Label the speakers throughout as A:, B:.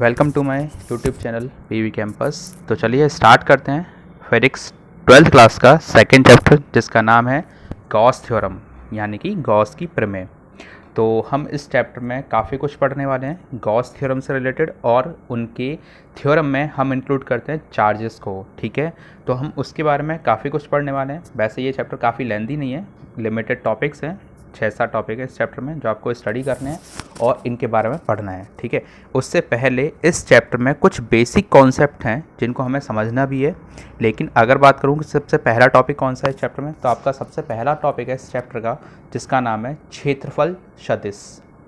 A: Welcome to my YouTube channel PV campus. तो चलिए start करते हैं फिजिक्स 12th क्लास का सेकंड चैप्टर, जिसका नाम है गॉस थ्योरम, यानी कि गॉस की प्रमेय। तो हम इस चैप्टर में काफ़ी कुछ पढ़ने वाले हैं गॉस थ्योरम से रिलेटेड, और उनके थ्योरम में हम इंक्लूड करते हैं चार्जेस को। ठीक है, तो हम उसके बारे में काफ़ी कुछ पढ़ने वाले हैं। वैसे ये चैप्टर काफ़ी लेंदी नहीं है, लिमिटेड टॉपिक्स हैं, 6-7 टॉपिक है इस चैप्टर में जो आपको स्टडी करने हैं और इनके बारे में पढ़ना है। ठीक है, उससे पहले इस चैप्टर में कुछ बेसिक कॉन्सेप्ट हैं जिनको हमें समझना भी है। लेकिन अगर बात करूँ कि सबसे पहला टॉपिक कौन सा है इस चैप्टर में, तो आपका सबसे पहला टॉपिक है इस चैप्टर का, जिसका नाम है क्षेत्रफल सदिश।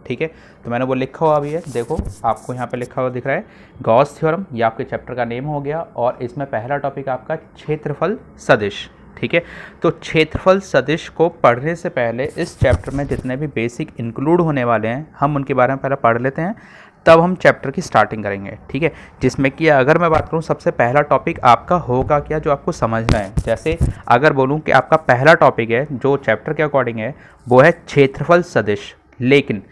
A: ठीक है, तो मैंने वो लिखा हुआ भी है, देखो आपको यहाँ पे लिखा हुआ दिख रहा है गॉस थ्योरम, ये आपके चैप्टर का नेम हो गया। और इसमें पहला टॉपिक आपका क्षेत्रफल सदिश। ठीक है, तो क्षेत्रफल सदिश को पढ़ने से पहले इस चैप्टर में जितने भी बेसिक इंक्लूड होने वाले हैं हम उनके बारे में पहले पढ़ लेते हैं, तब हम चैप्टर की स्टार्टिंग करेंगे। ठीक है, जिसमें कि अगर मैं बात करूं सबसे पहला टॉपिक आपका होगा क्या जो आपको समझना है। जैसे अगर बोलूं कि आपका पहला टॉपिक है जो चैप्टर के अकॉर्डिंग है वो है क्षेत्रफल सदिश, लेकिन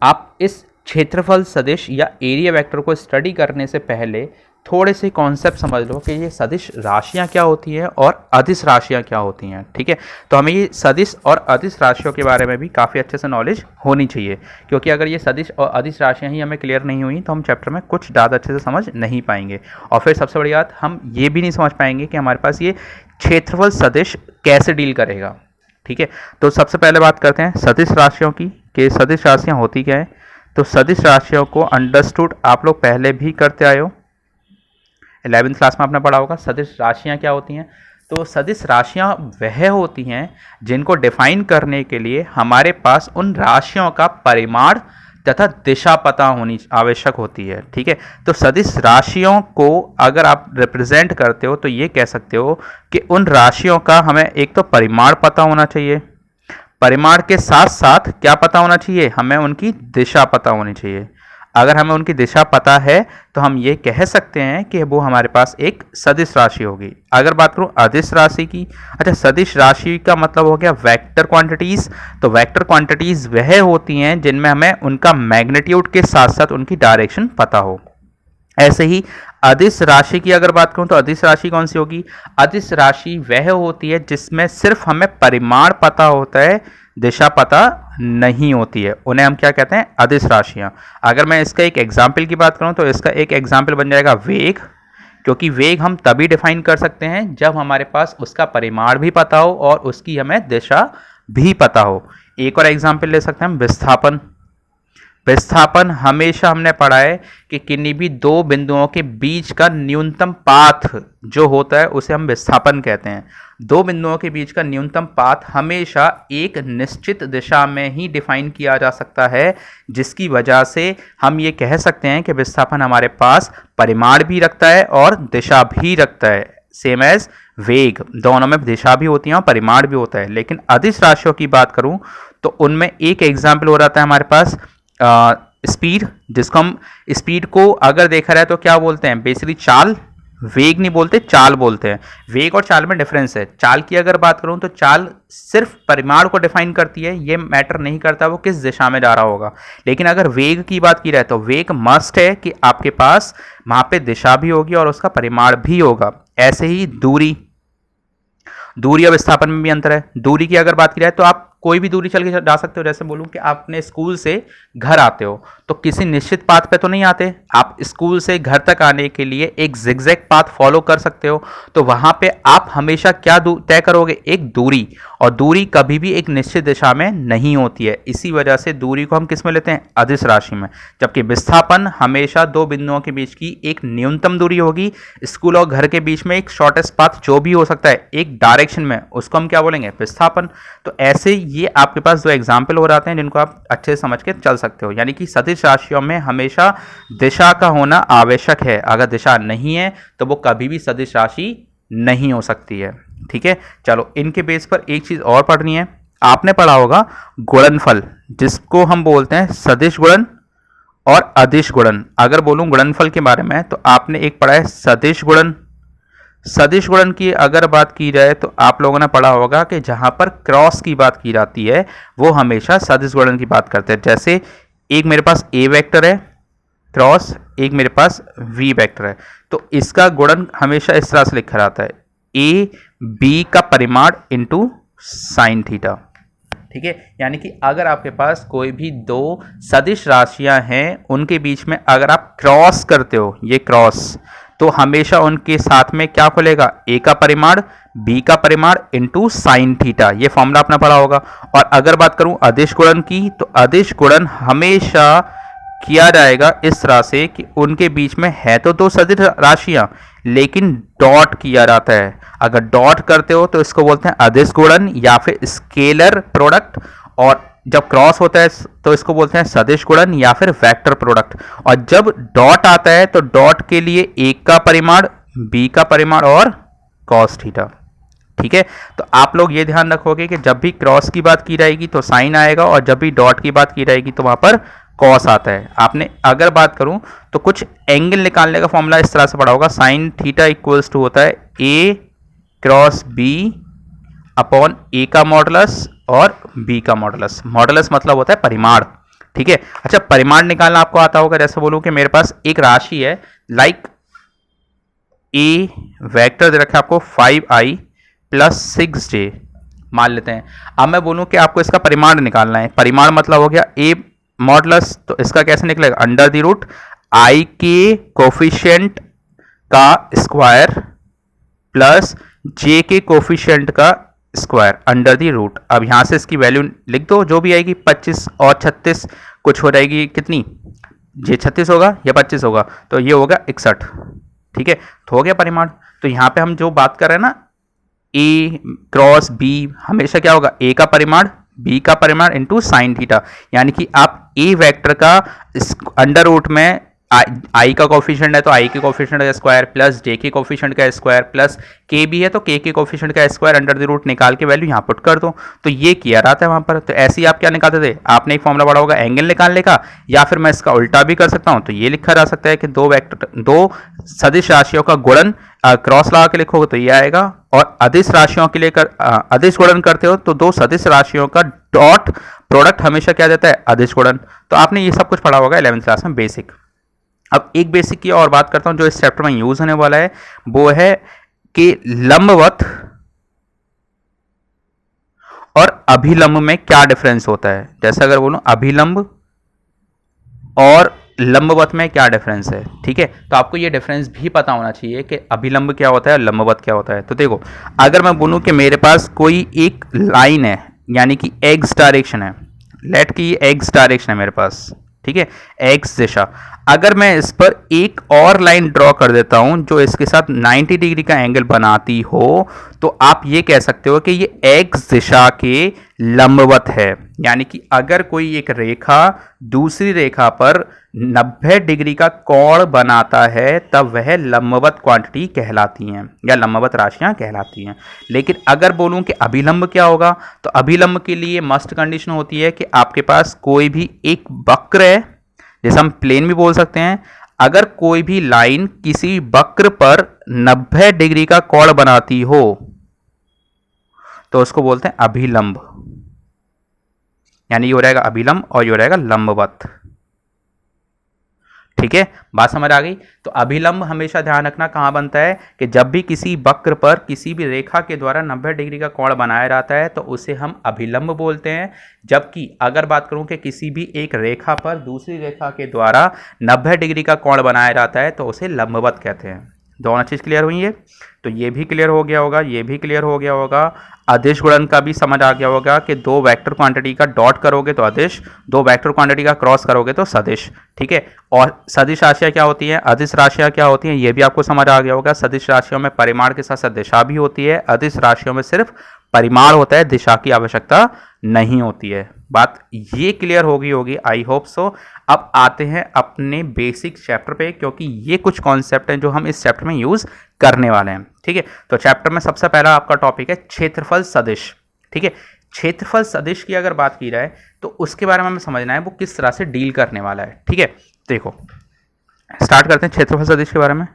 A: आप इस क्षेत्रफल सदिश या एरिया वेक्टर को स्टडी करने से पहले थोड़े से कॉन्सेप्ट समझ लो कि ये सदिश राशियां क्या होती हैं और अदिश राशियां क्या होती हैं। ठीक है, तो हमें ये सदिश और अदिश राशियों के बारे में भी काफ़ी अच्छे से नॉलेज होनी चाहिए, क्योंकि अगर ये सदिश और अदिश राशियां ही हमें क्लियर नहीं हुई तो हम चैप्टर में कुछ ज़्यादा अच्छे से समझ नहीं पाएंगे। और फिर सबसे बड़ी बात, हम ये भी नहीं समझ पाएंगे कि हमारे पास ये क्षेत्रफल सदिश कैसे डील करेगा। ठीक है, तो सबसे पहले बात करते हैं सदिश राशियों की कि सदिश राशियाँ होती क्या है। तो सदिश राशियों को अंडरस्टूड आप लोग पहले भी करते आए हो, 11th क्लास में आपने पढ़ा होगा सदिश राशियां क्या होती हैं। तो सदिश राशियां वह होती हैं जिनको डिफाइन करने के लिए हमारे पास उन राशियों का परिमाण तथा दिशा पता होनी आवश्यक होती है। ठीक है, तो सदिश राशियों को अगर आप रिप्रेजेंट करते हो तो ये कह सकते हो कि उन राशियों का हमें एक तो परिमाण पता होना चाहिए, परिमाण के साथ साथ क्या पता होना चाहिए, हमें उनकी दिशा पता होनी चाहिए। अगर हमें उनकी दिशा पता है तो हम ये कह सकते हैं कि वो हमारे पास एक सदिश राशि होगी। अगर बात करूं अदिश राशि की, अच्छा सदिश राशि का मतलब हो गया वेक्टर क्वांटिटीज। तो वेक्टर क्वांटिटीज वह होती हैं जिनमें हमें उनका मैग्नीट्यूड के साथ साथ उनकी डायरेक्शन पता हो। ऐसे ही अदिश राशि की अगर बात करूं तो अदिश राशि कौन सी होगी, अदिश राशि वह होती है जिसमें सिर्फ हमें परिमाण पता होता है, दिशा पता नहीं होती है, उन्हें हम क्या कहते हैं, अदिश राशियां। अगर मैं इसका एक एग्जाम्पल की बात करूं तो इसका एक एग्जाम्पल बन जाएगा वेग, क्योंकि वेग हम तभी डिफाइन कर सकते हैं जब हमारे पास उसका परिमाण भी पता हो और उसकी हमें दिशा भी पता हो। एक और एग्जाम्पल ले सकते हैं हम विस्थापन। विस्थापन हमेशा हमने पढ़ा है कि किन्हीं भी दो बिंदुओं के बीच का न्यूनतम पाथ जो होता है उसे हम विस्थापन कहते हैं। दो बिंदुओं के बीच का न्यूनतम पाथ हमेशा एक निश्चित दिशा में ही डिफाइन किया जा सकता है, जिसकी वजह से हम ये कह सकते हैं कि विस्थापन हमारे पास परिमाण भी रखता है और दिशा भी रखता है। सेम एज वेग, दोनों में दिशा भी होती है और परिमाण भी होता है। लेकिन अदिश राशियों की बात करूं तो उनमें एक एग्जाम्पल हो जाता है हमारे पास स्पीड, जिसको हम स्पीड को अगर देखा जाए तो क्या बोलते हैं, बेसिकली चाल, वेग नहीं बोलते, चाल बोलते हैं। वेग और चाल में डिफरेंस है। चाल की अगर बात करूं तो चाल सिर्फ परिमाण को डिफाइन करती है, ये मैटर नहीं करता वो किस दिशा में जा रहा होगा। लेकिन अगर वेग की बात की जाए तो वेग मस्ट है कि आपके पास वहां पे दिशा भी होगी और उसका परिमाण भी होगा। ऐसे ही दूरी, दूरी और विस्थापन में भी अंतर है। दूरी की अगर बात की जाए तो आप कोई भी दूरी चल के जा सकते हो। जैसे बोलूं कि आप अपने स्कूल से घर आते हो तो किसी निश्चित पाथ पे तो नहीं आते, आप स्कूल से घर तक आने के लिए एक जिगजैग पाथ फॉलो कर सकते हो। तो वहां पे आप हमेशा क्या तय करोगे, एक दूरी, और दूरी कभी भी एक निश्चित दिशा में नहीं होती है। इसी वजह से दूरी को हम किस में लेते हैं, अदिश राशि में। जबकि विस्थापन हमेशा दो बिंदुओं के बीच की एक न्यूनतम दूरी होगी। स्कूल और घर के बीच में एक शॉर्टेस्ट पाथ जो भी हो सकता है एक डायरेक्शन में, उसको हम क्या बोलेंगे, विस्थापन। तो ऐसे ये आपके पास दो एग्जाम्पल हो जाते हैं जिनको आप अच्छे से समझ के चल सकते हो। यानी कि सदिश राशियों में हमेशा दिशा का होना आवश्यक है, अगर दिशा नहीं है तो वो कभी भी सदिश राशि नहीं हो सकती है। ठीक है, चलो इनके बेस पर एक चीज और पढ़नी है। आपने पढ़ा होगा गुणनफल, जिसको हम बोलते हैं सदिश गुणन और अदिश गुणन। अगर बोलूं गुणनफल के बारे में तो आपने एक पढ़ा है सदिश गुणन। सदिश गुणन की अगर बात की जाए तो आप लोगों ने पढ़ा होगा कि जहां पर क्रॉस की बात की जाती है वो हमेशा सदिश गुणन की बात करते हैं। जैसे एक मेरे पास ए वेक्टर है क्रॉस एक मेरे पास v वेक्टर है, तो इसका गुणन हमेशा इस तरह से लिखा जाता है a b का परिमाण इंटू साइन थीटा। ठीक है, यानी कि अगर आपके पास कोई भी दो सदिश राशियां हैं, उनके बीच में अगर आप क्रॉस करते हो, ये क्रॉस, तो हमेशा उनके साथ में क्या खुलेगा, a का परिमाण b का परिमाण इंटू साइन थीटा। ये फॉर्मूला आपने पढ़ा होगा। और अगर बात करूं अदिश गुणन की, तो अदिश गुणन हमेशा किया जाएगा इस तरह से कि उनके बीच में है तो दो सदिश राशियां, लेकिन डॉट किया जाता है। अगर डॉट करते हो तो इसको बोलते हैं अदिश गुणन या फिर स्केलर प्रोडक्ट, और जब क्रॉस होता है तो इसको बोलते हैं सदिश गुणन या फिर वेक्टर प्रोडक्ट। और जब डॉट आता है तो डॉट के लिए एक का परिमाण, बी का परिमाण और कॉस थीटा। ठीक है, तो आप लोग ये ध्यान रखोगे कि जब भी क्रॉस की बात की जाएगी तो साइन आएगा, और जब भी डॉट की बात की जाएगी तो वहां पर कॉस आता है। आपने अगर बात करूं तो कुछ एंगल निकालने का फॉर्मूला इस तरह से पढ़ा होगा, साइन थीटा इक्वल्स टू होता है a cross b upon a का मॉडुलस और b का मॉडुलस। मॉडुलस मतलब होता है परिमाण। ठीक है, अच्छा परिमाण निकालना आपको आता होगा। जैसे बोलूं कि मेरे पास एक राशि है, लाइक a वेक्टर दे रखा है आपको 5i प्लस 6j मान लेते हैं। अब मैं बोलूं कि आपको इसका परिमाण निकालना है। परिमाण मतलब हो गया a मॉडुलस, तो इसका कैसे निकलेगा, अंडर द रूट i के कोफिशिएंट का स्क्वायर प्लस j के कोफिशिएंट का स्क्वायर अंडर द रूट। अब यहां से इसकी वैल्यू लिख दो, जो भी आएगी 25 और 36 कुछ हो जाएगी कितनी, j 36 होगा या 25 होगा, तो ये होगा 61। ठीक है, तो हो गया परिमाण। तो यहां पे हम जो बात कर रहे हैं ना, a क्रॉस b, हमेशा क्या होगा, a का परिमाण b का परिमाण इंटू साइन थीटा। यानी कि आप a वेक्टर का अंडर रूट में i का कोफिशिएंट है तो i के कोफिशिएंट का स्क्वायर प्लस j के कोफिशिएंट का स्क्वायर प्लस k भी है तो k के कोफिशिएंट का स्क्वायर अंडर द रूट निकाल के वैल्यू यहाँ पुट कर दो। तो ये किया रहता है वहां पर। तो ऐसे ही आप क्या निकालते थे, आपने एक फॉर्मूला पढ़ा होगा एंगल निकालने का, या फिर मैं इसका उल्टा भी कर सकता हूँ। तो ये लिखा जा सकता है कि दो सदिश राशियों का गुणन क्रॉस लगा के लिखोगे तो ये आएगा, और अदिश राशियों के लिए अदिश गुणन करते हो तो दो सदिश राशियों का डॉट प्रोडक्ट हमेशा क्या देता है, अदिश गुणन। तो आपने ये सब कुछ पढ़ा होगा 11th क्लास में बेसिक। अब एक बेसिक की और बात करता हूं जो इस चैप्टर में यूज होने वाला है, वो है कि लंबवत और अभिलंब में क्या डिफरेंस होता है। जैसे अगर बोलूं अभिलंब और लंबवत में क्या डिफरेंस है। ठीक है, तो आपको ये डिफरेंस भी पता होना चाहिए कि अभिलंब क्या होता है और लंबवत क्या होता है। तो देखो, अगर मैं बोलूं कि मेरे पास कोई एक लाइन है, यानी कि एक्स डायरेक्शन है, लेट की एक्स डायरेक्शन है मेरे पास, ठीक है, एक्स दिशा। अगर मैं इस पर एक और लाइन ड्रॉ कर देता हूं जो इसके साथ 90 डिग्री का एंगल बनाती हो, तो आप ये कह सकते हो कि ये एक्स दिशा के लंबवत है। यानी कि अगर कोई एक रेखा दूसरी रेखा पर 90 डिग्री का कोण बनाता है तब वह लंबवत क्वांटिटी कहलाती हैं या लंबवत राशियां कहलाती हैं। लेकिन अगर बोलूं कि अभिलंब क्या होगा, तो अभिलंब के लिए मस्ट कंडीशन होती है कि आपके पास कोई भी एक वक्र है, जैसे हम प्लेन भी बोल सकते हैं। अगर कोई भी लाइन किसी वक्र पर 90 डिग्री का कोण बनाती हो तो उसको बोलते हैं अभिलंब। यानी ये हो रहेगा अभिलंब और ये हो रहेगा लंबवत। ठीक है, बात समझ आ गई। तो अभिलंब हमेशा ध्यान रखना कहां बनता है कि जब भी किसी वक्र पर किसी भी रेखा के द्वारा 90 डिग्री का कोण बनाया जाता है तो उसे हम अभिलंब बोलते हैं। जबकि अगर बात करूं कि किसी भी एक रेखा पर दूसरी रेखा के द्वारा 90 डिग्री का कोण बनाया जाता है तो उसे लंबवत कहते हैं। दोनों चीज क्लियर हुई है। तो ये भी क्लियर हो गया होगा, ये भी क्लियर हो गया होगा। अदिश गुणन का भी समझ आ गया होगा कि दो वेक्टर क्वांटिटी का डॉट करोगे तो अदिश, दो वेक्टर क्वांटिटी का क्रॉस करोगे तो सदिश। ठीक है, और सदिश राशियां क्या होती हैं, अदिश राशियां क्या होती हैं, ये भी आपको समझ आ गया होगा। सदिश राशियों में परिमाण के साथ साथ दिशा भी होती है, अदिश राशियों में सिर्फ परिमाण होता है, दिशा की आवश्यकता नहीं होती है। बात ये क्लियर होगी, आई होप सो। अब आते हैं अपने बेसिक चैप्टर पे, क्योंकि ये कुछ कॉन्सेप्ट हैं जो हम इस चैप्टर में यूज करने वाले हैं। ठीक है, तो चैप्टर में सबसे पहला आपका टॉपिक है क्षेत्रफल सदिश। ठीक है, क्षेत्रफल सदिश की अगर बात की जाए तो उसके बारे में हमें समझना है वो किस तरह से डील करने वाला है। ठीक है, देखो स्टार्ट करते हैं क्षेत्रफल सदिश के बारे में।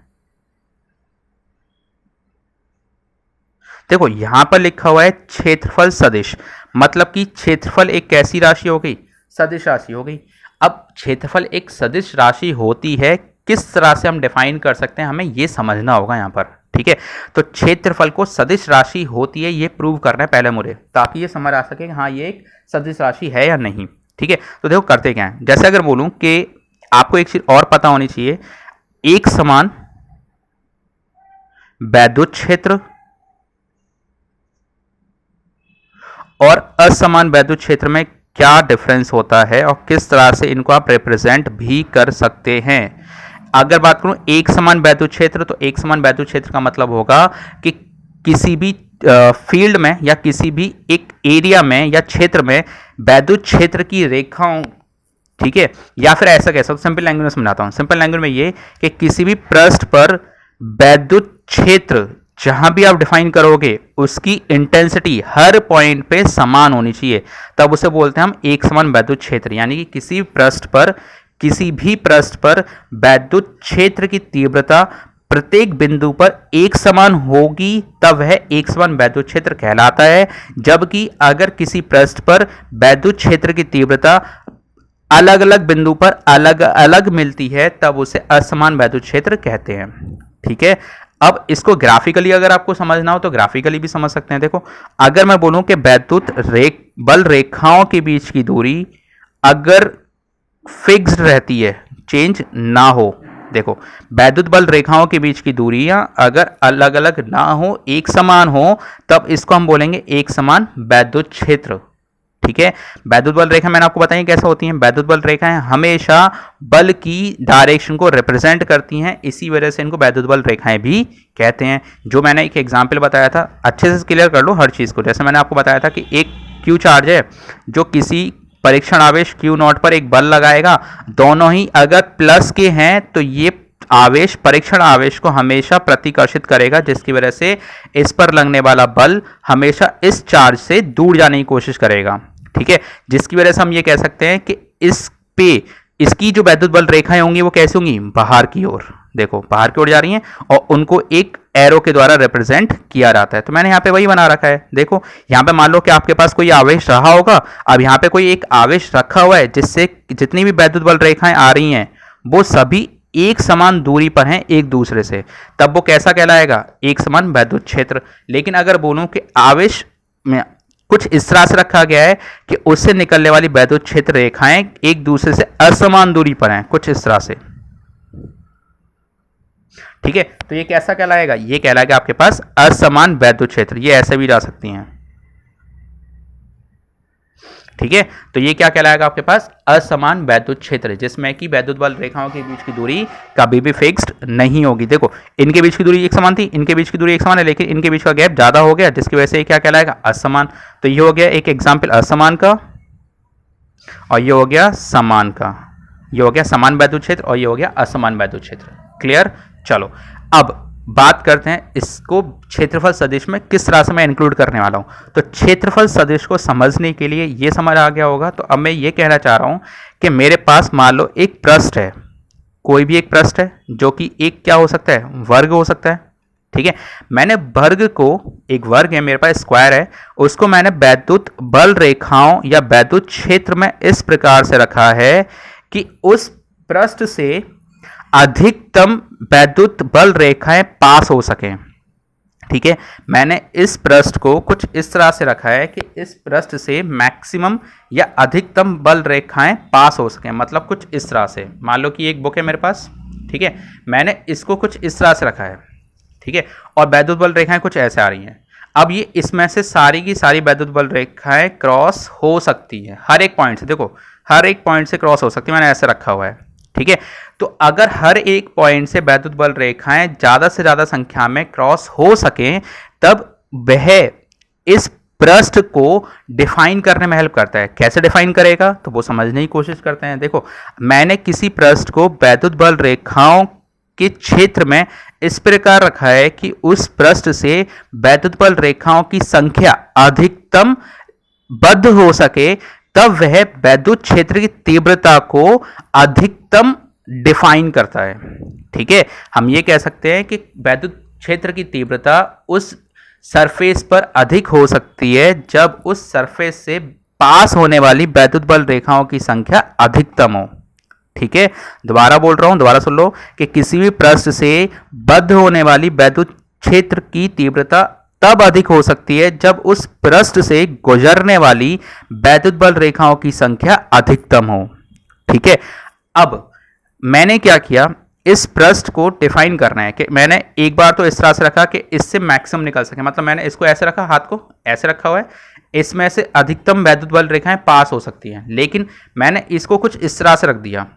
A: देखो यहां पर लिखा हुआ है क्षेत्रफल सदिश, मतलब कि क्षेत्रफल एक कैसी राशि हो गई, सदिश राशि हो गई। अब क्षेत्रफल एक सदिश राशि होती है, किस तरह से हम डिफाइन कर सकते हैं, हमें ये समझना होगा यहाँ पर। ठीक है, तो क्षेत्रफल को सदिश राशि होती है ये प्रूव करना है पहले मुझे, ताकि ये समझ आ सके कि हाँ ये एक सदिश राशि है या नहीं। ठीक है, तो देखो करते क्या है, जैसे अगर बोलूं कि आपको एक चीज और पता होनी चाहिए, एक समान वैद्युत क्षेत्र और असमान वैद्युत क्षेत्र में क्या डिफरेंस होता है और किस तरह से इनको आप रिप्रेजेंट भी कर सकते हैं। अगर बात करूं एक समान वैद्युत क्षेत्र, तो एक समान वैद्युत क्षेत्र का मतलब होगा कि किसी भी फील्ड में या किसी भी एक एरिया में या क्षेत्र में वैद्युत क्षेत्र की रेखाओं, ठीक है, या फिर ऐसा कह सकते, सिंपल लैंग्वेज में समझाता हूं, सिंपल लैंग्वेज में ये कि किसी भी पृष्ठ पर वैद्युत क्षेत्र जहां भी आप डिफाइन करोगे उसकी इंटेंसिटी हर पॉइंट पे समान होनी चाहिए, तब उसे बोलते हैं हम एक समान वैद्युत क्षेत्र। यानी कि किसी पृष्ठ पर, किसी भी पृष्ठ पर वैद्युत क्षेत्र की तीव्रता प्रत्येक बिंदु पर एक समान होगी, तब वह एक समान वैद्युत क्षेत्र कहलाता है। जबकि अगर किसी पृष्ठ पर वैद्युत क्षेत्र की तीव्रता अलग अलग बिंदु पर अलग अलग मिलती है, तब उसे असमान वैद्युत क्षेत्र कहते हैं। ठीक है, अब इसको ग्राफिकली अगर आपको समझना हो तो ग्राफिकली भी समझ सकते हैं। देखो, अगर मैं बोलूं कि वैद्युत बल रेखाओं के बीच की दूरी अगर फिक्स्ड रहती है, चेंज ना हो, देखो वैद्युत बल रेखाओं के बीच की दूरियां अगर अलग अलग ना हो, एक समान हो, तब इसको हम बोलेंगे एक समान वैद्युत क्षेत्र। ठीक है, वैद्युत बल रेखा मैंने आपको बताई कैसे होती हैं। वैद्युत बल रेखाएं हमेशा बल की डायरेक्शन को रिप्रेजेंट करती हैं, इसी वजह से इनको वैद्युत बल रेखाएं भी कहते हैं। जो मैंने एक एग्जांपल बताया था, अच्छे से क्लियर कर लो हर चीज को। जैसे मैंने आपको बताया था कि एक क्यू चार्ज है जो किसी परीक्षण आवेश क्यू नॉट पर एक बल लगाएगा, दोनों ही अगर प्लस के हैं तो ये आवेश परीक्षण आवेश को हमेशा प्रतिकर्षित करेगा, जिसकी वजह से इस पर लगने वाला बल हमेशा इस चार्ज से दूर जाने की कोशिश करेगा। ठीक है, जिसकी वजह से हम ये कह सकते हैं कि इस पे इसकी जो वैद्युत बल रेखाएं होंगी वो कैसी होंगी, बाहर की ओर, देखो बाहर की ओर जा रही हैं और उनको एक एरो के द्वारा रिप्रेजेंट किया जाता है। तो मैंने यहाँ पे वही बना रखा है। देखो यहाँ पे मान लो कि आपके पास कोई आवेश रहा होगा, अब यहाँ पे कोई एक आवेश रखा हुआ है जिससे जितनी भी वैद्युत बल रेखाएं आ रही हैं वो सभी एक समान दूरी पर हैं एक दूसरे से, तब वो कैसा कहलाएगा, एक समान वैद्युत क्षेत्र। लेकिन अगर बोलूं कि आवेश में कुछ इस तरह से रखा गया है कि उससे निकलने वाली वैद्युत क्षेत्र रेखाएं एक दूसरे से असमान दूरी पर हैं, कुछ इस तरह से। ठीक है, तो ये कैसा कहलाएगा, ये कहलाएगा आपके पास असमान वैद्युत क्षेत्र। ये ऐसे भी जा सकती हैं। ठीक है, तो ये क्या कहलाएगा आपके पास, असमान वैद्युत क्षेत्र, जिसमें कि वैद्युत बल रेखाओं के बीच की दूरी कभी भी फिक्स्ड नहीं होगी। देखो इनके बीच की दूरी एक समान थी, इनके बीच की दूरी एक समान है, लेकिन इनके बीच का गैप ज्यादा हो गया, जिसकी वजह से ये क्या कहलाएगा, असमान। तो ये हो गया एक एग्जाम्पल असमान का, और ये हो गया समान का। ये हो गया समान वैद्युत क्षेत्र और ये हो गया असमान वैद्युत क्षेत्र। क्लियर। चलो अब बात करते हैं इसको क्षेत्रफल सदिश में किस तरह से मैं इंक्लूड करने वाला हूं। तो क्षेत्रफल सदिश को समझने के लिए ये समझ आ गया होगा, तो अब मैं ये कहना चाह रहा हूं कि मेरे पास मान लो एक पृष्ठ है, कोई भी एक पृष्ठ है जो कि एक क्या हो सकता है, वर्ग हो सकता है। ठीक है, मैंने वर्ग को, एक वर्ग है मेरे पास, स्क्वायर है, उसको मैंने वैद्युत बल रेखाओं या वैद्युत क्षेत्र में इस प्रकार से रखा है कि उस पृष्ठ से अधिकतम वैद्युत बल रेखाएं पास हो सकें। ठीक है, मैंने इस पृष्ठ को कुछ इस तरह से रखा है कि इस पृष्ठ से मैक्सिमम या अधिकतम बल रेखाएं पास हो सकें, मतलब कुछ इस तरह से। मान लो कि एक बुक है मेरे पास, ठीक है, मैंने इसको कुछ इस तरह से रखा है, ठीक है, और वैद्युत बल रेखाएं कुछ ऐसे आ रही हैं। अब ये इसमें से सारी की सारी वैद्युत बल रेखाएं क्रॉस हो सकती है, हर एक पॉइंट से, देखो हर एक पॉइंट से क्रॉस हो सकती है, मैंने ऐसे रखा हुआ है। ठीक है, तो अगर हर एक पॉइंट से वैद्युत बल रेखाएं ज्यादा से ज्यादा संख्या में क्रॉस हो सकें, तब वह इस पृष्ठ को डिफाइन करने में हेल्प करता है। कैसे डिफाइन करेगा, तो वो समझने की कोशिश करते हैं। देखो मैंने किसी पृष्ठ को वैद्युत बल रेखाओं के क्षेत्र में इस प्रकार रखा है कि उस पृष्ठ से वैद्युत बल रेखाओं की संख्या अधिकतम बद्ध हो सके, तब वह वैद्युत क्षेत्र की तीव्रता को अधिकतम डिफाइन करता है। ठीक है, हम ये कह सकते हैं कि वैद्युत क्षेत्र की तीव्रता उस सरफेस पर अधिक हो सकती है जब उस सरफेस से पास होने वाली वैद्युत बल रेखाओं की संख्या अधिकतम हो। ठीक है, दोबारा बोल रहा हूं, दोबारा सुन लो कि किसी भी पृष्ठ से बद्ध होने वाली वैद्युत क्षेत्र की तीव्रता तब अधिक हो सकती है जब उस पृष्ठ से गुजरने वाली वैद्युत बल रेखाओं की संख्या अधिकतम हो। ठीक है, अब मैंने क्या किया, इस पृष्ठ को डिफाइन करना है कि मैंने एक बार तो इस तरह से रखा कि इससे मैक्सिमम निकल सके, मतलब मैंने इसको ऐसे रखा, हाथ को ऐसे रखा हुआ है, इसमें से अधिकतम वैद्युत बल रेखाएं पास हो सकती हैं, लेकिन मैंने इसको कुछ इस तरह से रख दिया।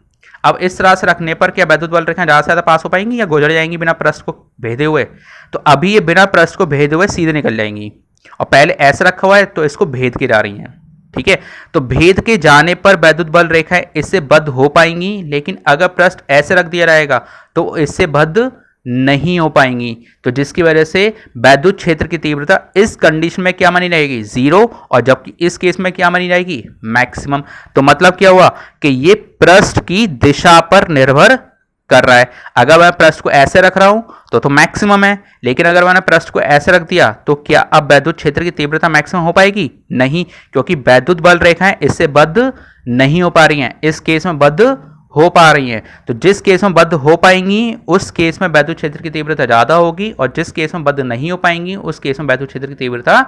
A: अब इस तरह से रखने पर क्या वैद्युत बल रेखाएं ज़्यादा से ज़्यादा पास हो पाएंगी या गुजर जाएंगी बिना पृष्ठ को भेदे हुए? तो अभी ये बिना पृष्ठ को भेदे हुए सीधे निकल जाएंगी, और पहले ऐसे रखा हुआ है तो इसको भेद के जा रही हैं। ठीक है, तो भेद के जाने पर वैद्युत बल रेखाएं इससे बद्ध हो पाएंगी, लेकिन अगर पृष्ठ ऐसे रख दिया रहेगा तो इससे बद्ध नहीं हो पाएंगी, तो जिसकी वजह से वैद्युत क्षेत्र की तीव्रता इस कंडीशन में क्या मानी जाएगी, जीरो, और जबकि इस केस में क्या मानी जाएगी, मैक्सिमम। तो मतलब क्या हुआ कि ये पृष्ठ की दिशा पर निर्भर कर रहा है। अगर मैं पृष्ठ को ऐसे रख रहा हूं तो मैक्सिमम है, लेकिन अगर मैंने पृष्ठ को ऐसे रख दिया तो क्या अब वैद्युत क्षेत्र की तीव्रता मैक्सिमम हो पाएगी? नहीं, क्योंकि वैद्युत बल रेखाएं इससे बद्ध नहीं हो पा रही हैं, इस केस में बद्ध हो पा रही हैं। तो जिस केस में बद्ध हो पाएंगी उस केस में वैद्युत क्षेत्र की तीव्रता ज्यादा होगी, और जिस केस में बद्ध नहीं हो पाएंगी उस केस में वैद्युत क्षेत्र की तीव्रता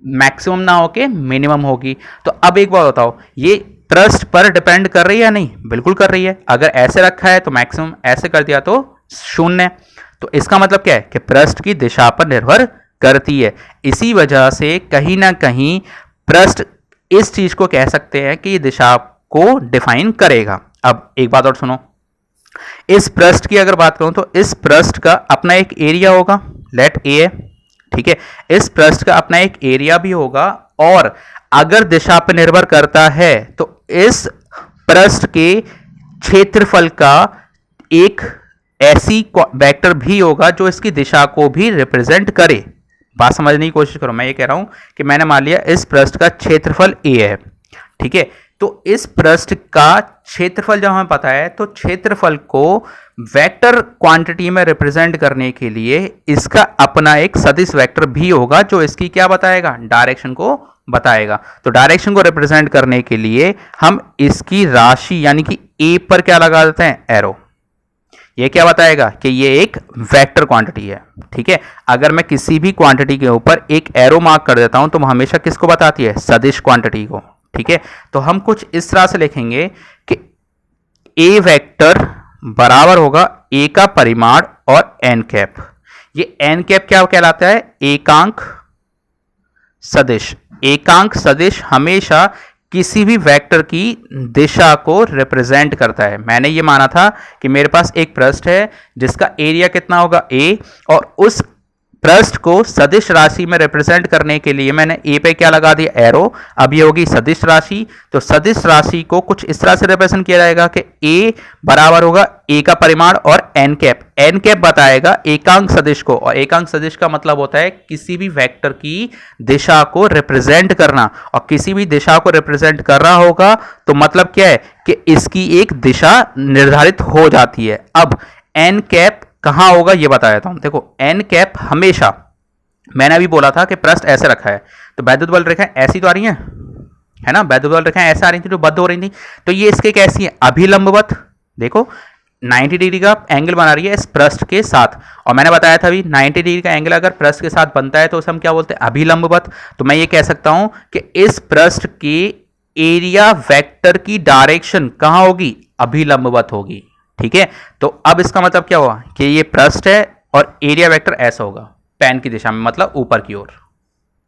A: मैक्सिमम ना होके मिनिमम होगी। तो अब एक बात बताओ, ये पृष्ठ पर डिपेंड कर रही है या नहीं? बिल्कुल कर रही है। अगर ऐसे रखा है तो मैक्सिमम, ऐसे कर दिया तो शून्य। तो इसका मतलब क्या है कि पृष्ठ की दिशा पर निर्भर करती है। इसी वजह से कहीं ना कहीं पृष्ठ इस चीज को कह सकते हैं कि दिशा को डिफाइन करेगा। अब एक बात और सुनो, इस पृष्ठ की अगर बात करूं तो इस पृष्ठ का अपना एक एरिया होगा, लेट ए है। ठीक है, इस पृष्ठ का अपना एक एरिया भी होगा, और अगर दिशा पर निर्भर करता है तो इस पृष्ठ के क्षेत्रफल का एक ऐसी वेक्टर भी होगा जो इसकी दिशा को भी रिप्रेजेंट करे। बात समझने की कोशिश करो, मैं ये कह रहा हूं कि मैंने मान लिया इस पृष्ठ का क्षेत्रफल ए है। ठीक है, तो इस पृष्ठ का क्षेत्रफल जब हमें पता है तो क्षेत्रफल को वेक्टर क्वांटिटी में रिप्रेजेंट करने के लिए इसका अपना एक सदिश वेक्टर भी होगा जो इसकी क्या बताएगा, डायरेक्शन को बताएगा। तो डायरेक्शन को रिप्रेजेंट करने के लिए हम इसकी राशि यानी कि ए पर क्या लगा देते हैं, एरो। ये क्या बताएगा कि ये एक वेक्टर क्वांटिटी है। ठीक है, अगर मैं किसी भी क्वांटिटी के ऊपर एक एरो मार्क कर देता हूं तो हमेशा किसको बताती है, सदिश क्वांटिटी को। ठीक है, तो हम कुछ इस तरह से लिखेंगे कि ए वेक्टर बराबर होगा ए का परिमाण और एन कैप। ये एन कैप क्या कहलाता है, एकांक सदिश। एकांक सदिश हमेशा किसी भी वेक्टर की दिशा को रिप्रेजेंट करता है। मैंने ये माना था कि मेरे पास एक पृष्ठ है जिसका एरिया कितना होगा, ए, और उस पृष्ठ को सदिश राशि में रिप्रेजेंट करने के लिए मैंने ए पे क्या लगा दिया, एरो। अब ये होगी सदिश राशि, तो सदिश राशि को कुछ इस तरह से रिप्रेजेंट किया जाएगा कि ए बराबर होगा ए का परिमाण और एन कैप। एन कैप बताएगा एकांक सदिश को, और एकांक सदिश का मतलब होता है किसी भी वेक्टर की दिशा को रिप्रेजेंट करना, और किसी भी दिशा को रिप्रेजेंट कर रहा होगा तो मतलब क्या है कि इसकी एक दिशा निर्धारित हो जाती है। अब एन कैप कहां होगा ये बता देता हूं। देखो, एन कैप हमेशा, मैंने अभी बोला था कि पृष्ठ ऐसे रखा है तो वैद्युत बल रेखाएं ऐसी तो आ रही हैं, है ना, वैद्युत बल रेखाएं ऐसे आ रही थी जो बद्ध हो रही थी, तो ये इसके कैसी है, अभिलंबवत। देखो 90 डिग्री का एंगल बना रही है इस पृष्ठ के साथ, और मैंने बताया था अभी 90 डिग्री का एंगल अगर पृष्ठ के साथ बनता है तो उसे हम क्या बोलते हैं, अभिलंबवत। तो मैं ये कह सकता हूं कि इस पृष्ठ के एरिया वेक्टर की डायरेक्शन कहां होगी, अभिलंबवत होगी। ठीक है, तो अब इसका मतलब क्या हुआ कि ये पृष्ठ है और एरिया वेक्टर ऐसा होगा, पेन की दिशा में, मतलब ऊपर की ओर।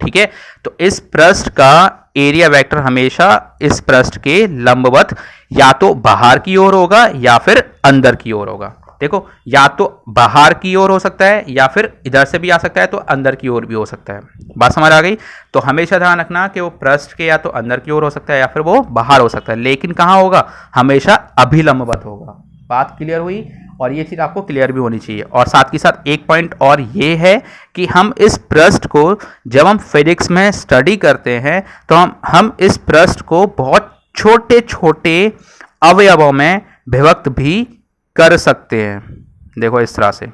A: ठीक है, तो इस पृष्ठ का एरिया वेक्टर हमेशा इस पृष्ठ के लंबवत या तो बाहर की ओर होगा या फिर अंदर की ओर होगा। देखो, या तो बाहर की ओर हो सकता है या फिर इधर से भी आ सकता है, तो अंदर की ओर भी हो सकता है। बात समझ आ गई? तो हमेशा ध्यान रखना कि वो पृष्ठ के या तो अंदर की ओर हो सकता है या फिर वो बाहर हो सकता है, लेकिन कहां होगा, हमेशा अभिलंबवत होगा। बात क्लियर हुई? और ये चीज़ आपको क्लियर भी होनी चाहिए। और साथ के साथ एक पॉइंट और ये है कि हम इस पृष्ठ को जब हम फिजिक्स में स्टडी करते हैं तो हम इस पृष्ठ को बहुत छोटे छोटे अवयवों में विभक्त भी कर सकते हैं। देखो इस तरह से,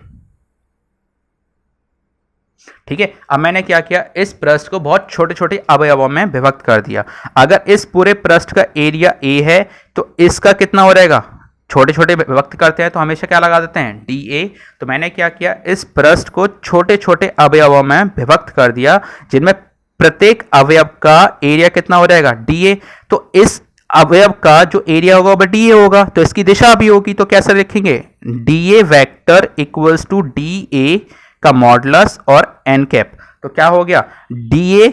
A: ठीक है, अब मैंने क्या किया, इस पृष्ठ को बहुत छोटे छोटे अवयवों में विभक्त कर दिया। अगर इस पूरे पृष्ठ का एरिया ए है तो इसका कितना हो रहेगा, छोटे छोटे विभक्त करते हैं तो हमेशा क्या लगा देते हैं, डी ए। तो मैंने क्या किया, इस पृष्ठ को छोटे छोटे अवयवों में विभक्त कर दिया जिनमें प्रत्येक अवयव का एरिया कितना हो जाएगा, डी ए। तो इस अवयव का जो एरिया होगा वह डी ए होगा, तो इसकी दिशा भी होगी, तो कैसे लिखेंगे, D A vector equals to D A का मॉडुलस और एन कैप। तो क्या हो गया, डी ए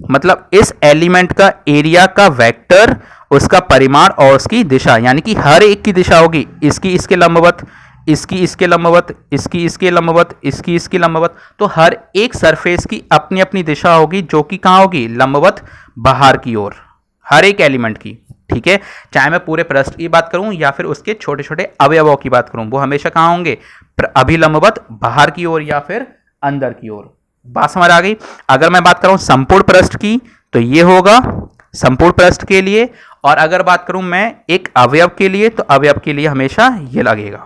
A: मतलब इस एलिमेंट का एरिया का वेक्टर, उसका परिमाण और उसकी दिशा, यानी कि हर एक की दिशा होगी, इसकी इसके लंबवत, इसकी इसके लंबवत, इसकी इसके लंबवत, इसकी इसकी लंबवत। तो हर एक सरफेस की अपनी अपनी दिशा होगी जो कि कहाँ होगी, लंबवत बाहर की ओर, हर एक एलिमेंट की। ठीक है, चाहे मैं पूरे पृष्ठ की बात करूं या फिर उसके छोटे छोटे अवयवों की बात करूं, वो हमेशा कहाँ होंगे, अभिलंबवत बाहर की ओर या फिर अंदर की ओर। बात समझ आ गई। अगर मैं बात करूं संपूर्ण पृष्ठ की तो ये होगा संपूर्ण पृष्ठ के लिए, और अगर बात करूं मैं एक अवयव के लिए तो अवयव के लिए हमेशा ये लगेगा।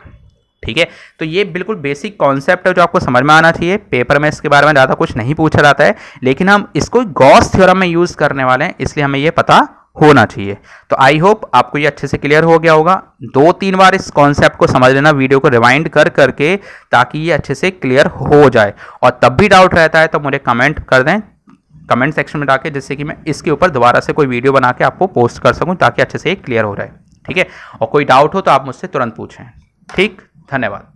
A: ठीक है, तो ये बिल्कुल बेसिक कॉन्सेप्ट है जो आपको समझ में आना चाहिए। पेपर में इसके बारे में ज़्यादा कुछ नहीं पूछा जाता है, लेकिन हम इसको गॉस थ्योरम में यूज़ करने वाले हैं, इसलिए हमें ये पता होना चाहिए। तो आई होप आपको ये अच्छे से क्लियर हो गया होगा। 2-3 बार इस कॉन्सेप्ट को समझ लेना, वीडियो को रिवाइंड कर करके, ताकि ये अच्छे से क्लियर हो जाए। और तब भी डाउट रहता है तो मुझे कमेंट कर दें, कमेंट सेक्शन में डाके, जिससे कि मैं इसके ऊपर दोबारा से कोई वीडियो बना के आपको पोस्ट कर सकूं, ताकि अच्छे से क्लियर हो जाए। ठीक है, और कोई डाउट हो तो आप मुझसे तुरंत पूछें। ठीक, धन्यवाद।